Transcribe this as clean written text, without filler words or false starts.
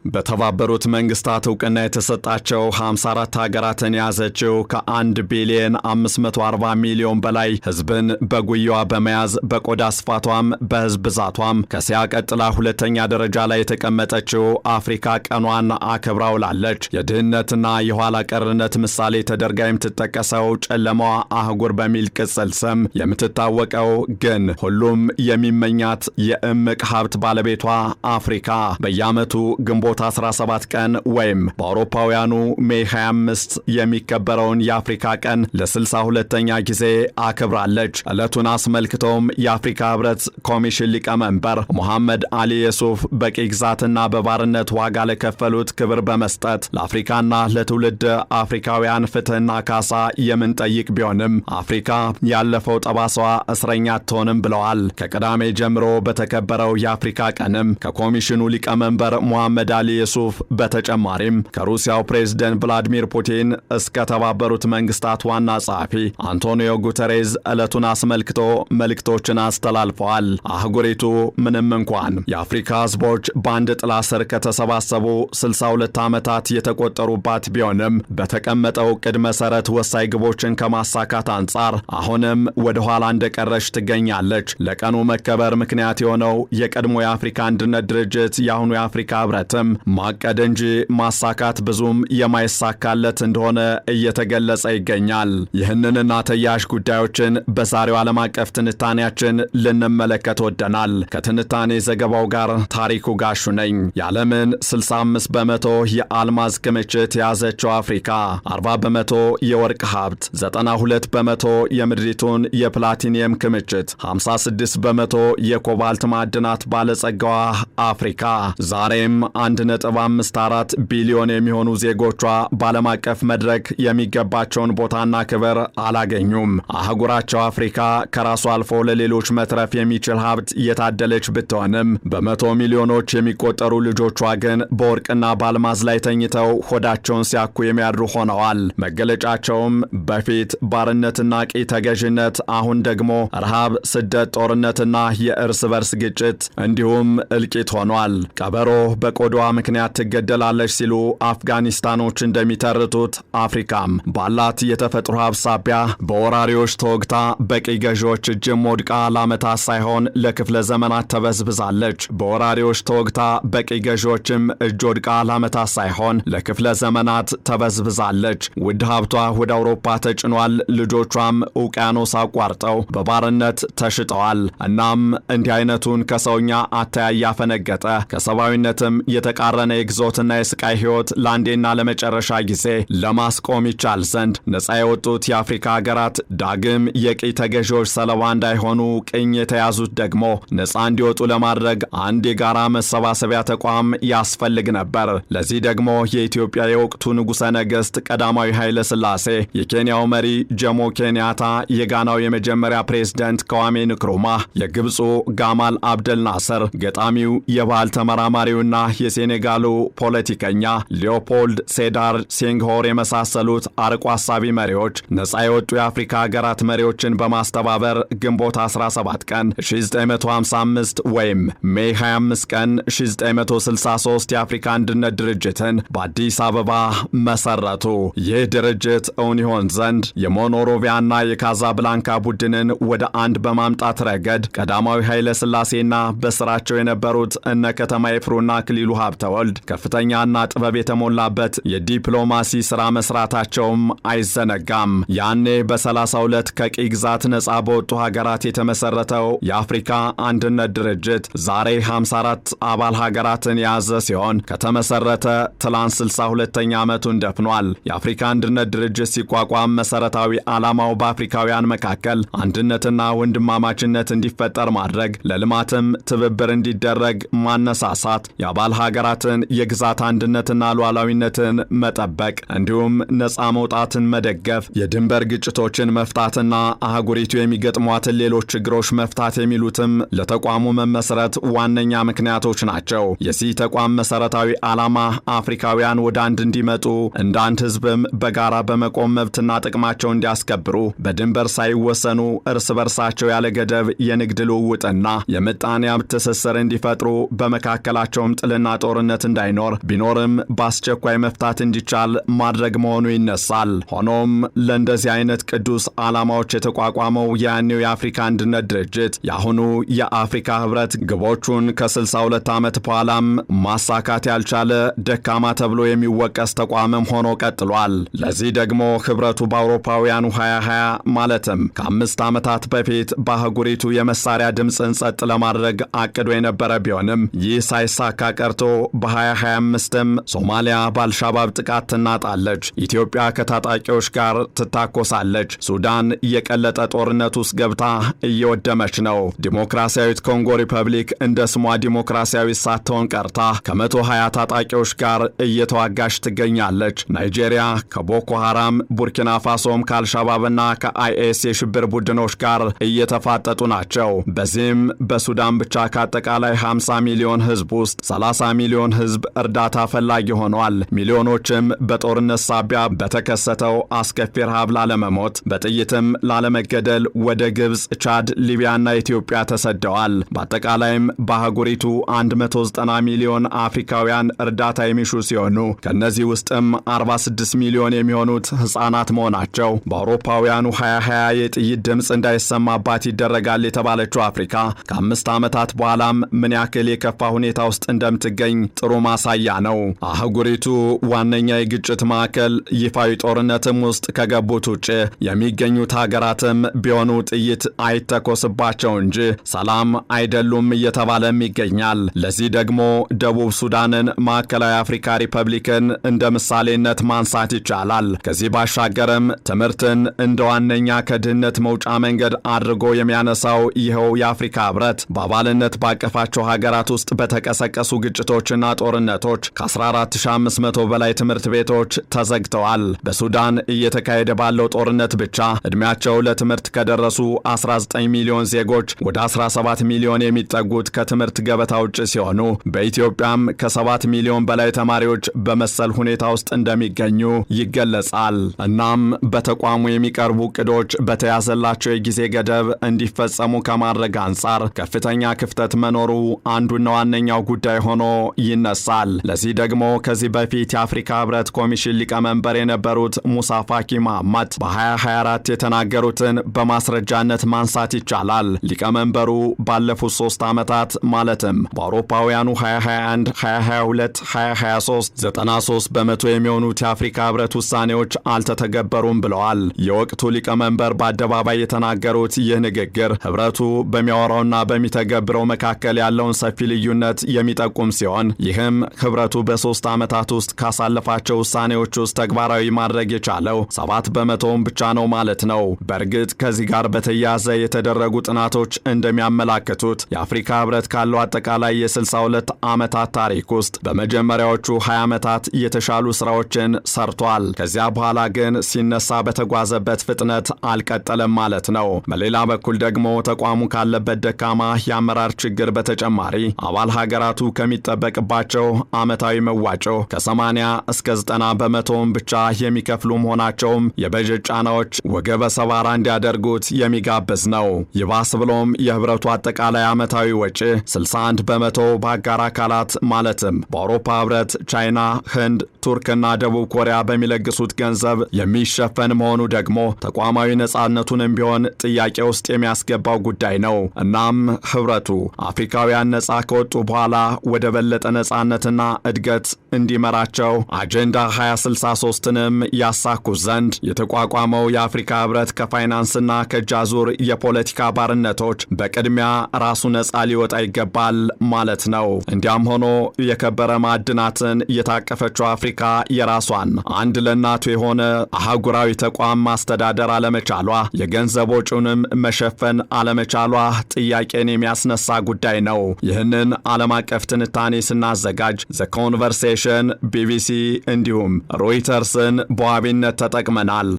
በተባበሩት መንግስታት ዕውቅና የተሰጣቸው 54 ሀገራትን ያዘችው ከ1 ቢሊዮን 540 ሚሊዮን በላይ ህዝብን በጉያዋ በመያዝ በቆዳ ስፋቷም በህዝብ ብዛቷም ከእስያ ቀጥላ ሁለተኛ ደረጃ ላይ የተቀመጠችው አፍሪካ ቀኗን አክብራ ውላለች። የድህነትና የኋላ ቀርነት ምሳሌ ተደርጋ የምትጠቀሰው ጨለማዋ አህጉር በሚል ቅጽል ስም የምትታወቀው ግን ሁሉም የሚመኛት የእምቅ ሀብት ባለቤቷ አፍሪካ በየዓመቱ ግንቦት 17 ቀን ወይም በአውሮፓውያኑ ሜይ 25 የሚከበረውን የአፍሪካ ቀን ለ62ኛ ጊዜ አክብራለች። ዕለቱን አስመልክቶም የአፍሪካ ህብረት ኮሚሽን ሊቀመንበር ሙሐመድ አሊ የሱፍ በቂ ግዛትና በባርነት ዋጋ ለከፈሉት ክብር በመስጠት ለአፍሪካና ለትውልድ አፍሪካውያን ፍትህና ካሳ የምንጠይቅ ቢሆንም አፍሪካ ያለፈው ጠባሳዋ እስረኛ አትሆንም ብለዋል። ከቅዳሜ ጀምሮ በተከበረው የአፍሪካ ቀንም ከኮሚሽኑ ሊቀመንበር ሙሐመድ አሊ የሱፍ በተጨማሪም ከሩሲያው ፕሬዝዳንት ቭላዲሚር ፑቲን እስከ ተባበሩት መንግስታት ዋና ጸሐፊ አንቶኒዮ ጉተሬዝ ዕለቱን አስመልክቶ መልእክቶችን አስተላልፈዋል። አህጉሪቱ ምንም እንኳን የአፍሪካ ህዝቦች በአንድ ጥላ ስር ከተሰባሰቡ 62 ዓመታት የተቆጠሩባት ቢሆንም በተቀመጠው ዕቅድ መሰረት ወሳኝ ግቦችን ከማሳካት አንጻር አሁንም ወደ ኋላ እንደቀረች ትገኛለች። ለቀኑ መከበር ምክንያት የሆነው የቀድሞ የአፍሪካ አንድነት ድርጅት የአሁኑ የአፍሪካ ህብረትም ማቀድ እንጂ ማሳካት ብዙም የማይሳካለት እንደሆነ እየተገለጸ ይገኛል። ይህንንና ተያያዥ ጉዳዮችን በዛሬው ዓለም አቀፍ ትንታኔያችን ልንመለከት ወደናል። ከትንታኔ ዘገባው ጋር ታሪኩ ጋሹ ነኝ። የዓለምን 65 በመቶ የአልማዝ ክምችት የያዘችው አፍሪካ 40 በመቶ የወርቅ ሀብት፣ 92 በመቶ የምድሪቱን የፕላቲኒየም ክምችት፣ 56 በመቶ የኮባልት ማዕድናት ባለጸጋዋ አፍሪካ ዛሬም 1.54 ቢሊዮን የሚሆኑ ዜጎቿ በዓለም አቀፍ መድረክ የሚገባቸውን ቦታና ክብር አላገኙም። አህጉራቸው አፍሪካ ከራሷ አልፎ ለሌሎች መትረፍ የሚችል ሀብት የታደለች ብትሆንም በመቶ ሚሊዮኖች የሚቆጠሩ ልጆቿ ግን በወርቅና በአልማዝ ላይ ተኝተው ሆዳቸውን ሲያኩ የሚያድሩ ሆነዋል። መገለጫቸውም በፊት ባርነትና ቂ ተገዥነት፣ አሁን ደግሞ ረሃብ፣ ስደት፣ ጦርነትና የእርስ በርስ ግጭት እንዲሁም እልቂት ሆኗል። ቀበሮ በቆዳዋ ምክንያት ትገደላለች ሲሉ አፍጋኒስታኖች እንደሚተርቱት አፍሪካም ባላት የተፈጥሮ ሀብት ሳቢያ በወራሪዎች ተወግታ በቂ ገዢዎች እጅም ወድቃ ለዓመታት ሳይሆን ለክፍለ ዘመናት ተበዝብዛለች። በወራሪዎች ተወግታ በቂ ገዢዎችም እጅ ወድቃ ለዓመታት ሳይሆን ለክፍለ ዘመናት ተበዝብዛለች። ውድ ሀብቷ ወደ አውሮፓ ተጭኗል። ልጆቿም ውቅያኖስ አቋርጠው በባርነት ተሽጠዋል። እናም እንዲህ አይነቱን ከሰውኛ አተያይ ያፈነገጠ ከሰብአዊነትም የተቃረነ የግዞትና የስቃይ ህይወት ለአንዴና ለመጨረሻ ጊዜ ለማስቆም ይቻል ዘንድ ነፃ የወጡት የአፍሪካ ሀገራት ዳግም የቂ ተገዢዎች ሰለባ እንዳይሆኑ፣ ቅኝ የተያዙት ደግሞ ነፃ እንዲወጡ ለማድረግ አንድ የጋራ መሰባሰቢያ ተቋም ያስፈልግ ነበር። ለዚህ ደግሞ የኢትዮጵያ የወቅቱ ንጉሠ ነገሥት ቀዳማዊ ኃይለ ሥላሴ፣ የኬንያው መሪ ጆሞ ኬንያታ፣ የጋናው የመጀመሪያ ፕሬዝዳንት ከዋሜ ንክሩማህ፣ የግብፁ ጋማል አብደል ናስር፣ ገጣሚው የባህል ተመራማሪውና የሴኔጋሉ ፖለቲከኛ ሊዮፖልድ ሴዳር ሴንግሆር የመሳሰሉት አርቆ አሳቢ መሪዎች ነፃ የወጡ የአፍሪካ ሀገራት መሪዎችን በማስተባበር ግንቦት 17 ቀን 1955 ወይም ሜይ 25 ቀን 1963 የአፍሪካ አንድነት ድርጅትን በአዲስ አበባ መሰረቱ። ይህ ድርጅት እውን ይሆን ዘንድ የሞኖሮቪያና የካዛብላንካ ቡድንን ወደ አንድ በማምጣት ረገድ ቀዳማዊ ኃይለ ሥላሴና በስራቸው የነበሩት እነ ከተማ ይፍሩና ክሊሉ ሀብተወልድ ከፍተኛና ጥበብ የተሞላበት የዲፕሎማሲ ሥራ መስራታቸውም አይዘነጋም። ያኔ በ32 ከቂ ግዛት ነፃ በወጡ ሀገራት የተመሰረተው የአፍሪካ አንድነት ድርጅት ዛሬ 54 አባል ሀገራትን የያዘ ሲሆን ከተመሰረተ ትላንት 62ኛ ዓመቱን ደፍኗል። የአፍሪካ አንድነት ድርጅት ሲቋቋም መሰረታዊ ዓላማው በአፍሪካውያን መካከል አንድነትና ወንድማማችነት እንዲፈጠር ማድረግ፣ ለልማትም ትብብር እንዲደረግ ማነሳሳት፣ የአባል ሀገራትን የግዛት አንድነትና ሉዓላዊነትን መጠበቅ እንዲሁም ነፃ መውጣትን መደገፍ፣ የድንበር ግጭቶችን መፍታትና አህጉሪቱ የሚገጥሟትን ሌሎች ችግሮች መፍታት የሚሉትም ለተቋሙ መመስረት ዋነኛ ምክንያቶች ናቸው። የዚህ ተቋም መሰረታዊ ዓላማ አፍሪካውያን ወደ አንድ እንዲመጡ፣ እንደ አንድ ህዝብም በጋራ በመቆም መብትና ጥቅማቸው እንዲያስከብሩ፣ በድንበር ሳይወሰኑ እርስ በርሳቸው ያለ ገደብ የንግድ ልውውጥና የምጣኔ ሀብት ትስስር እንዲፈጥሩ፣ በመካከላቸውም ጥልና ጦር ጦርነት እንዳይኖር ቢኖርም በአስቸኳይ መፍታት እንዲቻል ማድረግ መሆኑ ይነሳል። ሆኖም ለእንደዚህ አይነት ቅዱስ ዓላማዎች የተቋቋመው ያኔው የአፍሪካ አንድነት ድርጅት የአሁኑ የአፍሪካ ህብረት ግቦቹን ከ62 ዓመት በኋላም ማሳካት ያልቻለ ደካማ ተብሎ የሚወቀስ ተቋምም ሆኖ ቀጥሏል። ለዚህ ደግሞ ህብረቱ በአውሮፓውያኑ 2020 ማለትም ከ5 ዓመታት በፊት በአህጉሪቱ የመሳሪያ ድምፅን ጸጥ ለማድረግ አቅዶ የነበረ ቢሆንም ይህ ሳይሳካ ቀርቶ በ2025ም ሶማሊያ በአልሻባብ ጥቃት ትናጣለች። ኢትዮጵያ ከታጣቂዎች ጋር ትታኮሳለች። ሱዳን የቀለጠ ጦርነት ውስጥ ገብታ እየወደመች ነው። ዲሞክራሲያዊት ኮንጎ ሪፐብሊክ እንደ ስሟ ዲሞክራሲያዊት ሳትሆን ቀርታ ከ120 ታጣቂዎች ጋር እየተዋጋች ትገኛለች። ናይጄሪያ ከቦኮ ሐራም፣ ቡርኪና ፋሶም ከአልሻባብና ከአይኤስ የሽብር ቡድኖች ጋር እየተፋጠጡ ናቸው። በዚህም በሱዳን ብቻ ከአጠቃላይ 50 ሚሊዮን ህዝብ ውስጥ 30 ሚሊዮን ህዝብ እርዳታ ፈላጊ ሆኗል። ሚሊዮኖችም በጦርነት ሳቢያ በተከሰተው አስከፊ ረሃብ ላለመሞት በጥይትም ላለመገደል ወደ ግብፅ፣ ቻድ፣ ሊቢያና ኢትዮጵያ ተሰደዋል። በአጠቃላይም በአህጉሪቱ 190 ሚሊዮን አፍሪካውያን እርዳታ የሚሹ ሲሆኑ ከነዚህ ውስጥም 46 ሚሊዮን የሚሆኑት ህፃናት መሆናቸው። በአውሮፓውያኑ 2020 የጥይት ድምፅ እንዳይሰማባት ይደረጋል የተባለችው አፍሪካ ከ5 ዓመታት በኋላም ምን ያክል የከፋ ሁኔታ ውስጥ እንደምትገኝ ጥሩ ማሳያ ነው። አህጉሪቱ ዋነኛ የግጭት ማዕከል ይፋዊ ጦርነትም ውስጥ ከገቡት ውጭ የሚገኙት ሀገራትም ቢሆኑ ጥይት አይተኮስባቸው እንጂ ሰላም አይደሉም እየተባለም ይገኛል። ለዚህ ደግሞ ደቡብ ሱዳንን፣ ማዕከላዊ አፍሪካ ሪፐብሊክን እንደ ምሳሌነት ማንሳት ይቻላል። ከዚህ ባሻገርም ትምህርትን እንደ ዋነኛ ከድህነት መውጫ መንገድ አድርጎ የሚያነሳው ይኸው የአፍሪካ ህብረት በአባልነት ባቀፋቸው ሀገራት ውስጥ በተቀሰቀሱ ግጭቶችና ጦርነቶች ከ14500 በላይ ትምህርት ቤቶች ተዘግተዋል። በሱዳን እየተካሄደ ባለው ጦርነት ብቻ ዕድሜያቸው ለትምህርት ከደረሱ 19 ሚሊዮን ዜጎች ወደ 17 ሚሊዮን የሚጠጉት ከትምህርት ገበታ ውጭ ሲሆኑ በኢትዮጵያም ከ7 ሚሊዮን በላይ ተማሪዎች በመሰል ሁኔታ ውስጥ እንደሚገኙ ይገለጻል። እናም በተቋሙ የሚቀርቡ ዕቅዶች በተያዘላቸው የጊዜ ገደብ እንዲፈጸሙ ከማድረግ አንጻር ከፍተኛ ክፍተት መኖሩ አንዱና ዋነኛው ጉዳይ ሆኖ ይነሳል። ለዚህ ደግሞ ከዚህ በፊት የአፍሪካ ህብረት ኮሚሽን ሊቀመንበር የነበሩት ሙሳ ፋኪ መሐመድ በ2024 የተናገሩትን በማስረጃነት ማንሳት ይቻላል። ሊቀመንበሩ ባለፉት 3 ዓመታት ማለትም በአውሮፓውያኑ 2021፣ 2022፣ 2023 93 በመቶ የሚሆኑት የአፍሪካ ህብረት ውሳኔዎች አልተተገበሩም ብለዋል። የወቅቱ ሊቀመንበር በአደባባይ የተናገሩት ይህ ንግግር ህብረቱ በሚያወራውና በሚተገብረው መካከል ያለውን ሰፊ ልዩነት የሚጠቁም ሲሆን ይህም ህብረቱ በ3 ዓመታት ውስጥ ካሳለፋቸው ውሳኔዎች ውስጥ ተግባራዊ ማድረግ የቻለው 7 በመቶውን ብቻ ነው ማለት ነው። በእርግጥ ከዚህ ጋር በተያያዘ የተደረጉ ጥናቶች እንደሚያመላክቱት የአፍሪካ ህብረት ካለው አጠቃላይ የ62 ዓመታት ታሪክ ውስጥ በመጀመሪያዎቹ 20 ዓመታት የተሻሉ ስራዎችን ሰርቷል። ከዚያ በኋላ ግን ሲነሳ በተጓዘበት ፍጥነት አልቀጠለም ማለት ነው። በሌላ በኩል ደግሞ ተቋሙ ካለበት ደካማ የአመራር ችግር በተጨማሪ አባል ሀገራቱ ከሚጠበቅባቸው ዓመታዊ መዋጮ ከ80 እስከ 90 በመቶውን ብቻ የሚከፍሉ መሆናቸውም የበጀት ጫናዎች ወገበ ሰባራ እንዲያደርጉት የሚጋብዝ ነው። ይባስ ብሎም የህብረቱ አጠቃላይ ዓመታዊ ወጪ 61 በመቶ በአጋር አካላት ማለትም በአውሮፓ ህብረት፣ ቻይና፣ ህንድ፣ ቱርክና ደቡብ ኮሪያ በሚለግሱት ገንዘብ የሚሸፈን መሆኑ ደግሞ ተቋማዊ ነጻነቱንም ቢሆን ጥያቄ ውስጥ የሚያስገባው ጉዳይ ነው። እናም ህብረቱ አፍሪካውያን ነጻ ከወጡ በኋላ ወደ በለጠ ነጻነትና እድገት እንዲመራቸው አጀንዳ 2063ንም ያሳኩ ዘንድ የተቋቋመው የአፍሪካ ህብረት ከፋይናንስና ከጃዙር የፖለቲካ ባርነቶች በቅድሚያ ራሱ ነጻ ሊወጣ ይገባል ማለት ነው። እንዲያም ሆኖ የከበረ ማዕድናትን የታቀፈችው አፍሪካ የራሷን አንድ ለናቱ የሆነ አህጉራዊ ተቋም ማስተዳደር አለመቻሏ፣ የገንዘብ ወጪውንም መሸፈን አለመቻሏ ጥያቄን የሚያስነሳ ጉዳይ ነው። ይህንን ዓለም አቀፍ ትንታኔ ስናዘጋጅ ዘ ኮንቨርሴሽን፣ ቢቢሲ እንዲሁም ሮይተርስን በዋቢነት ተጠቅመናል።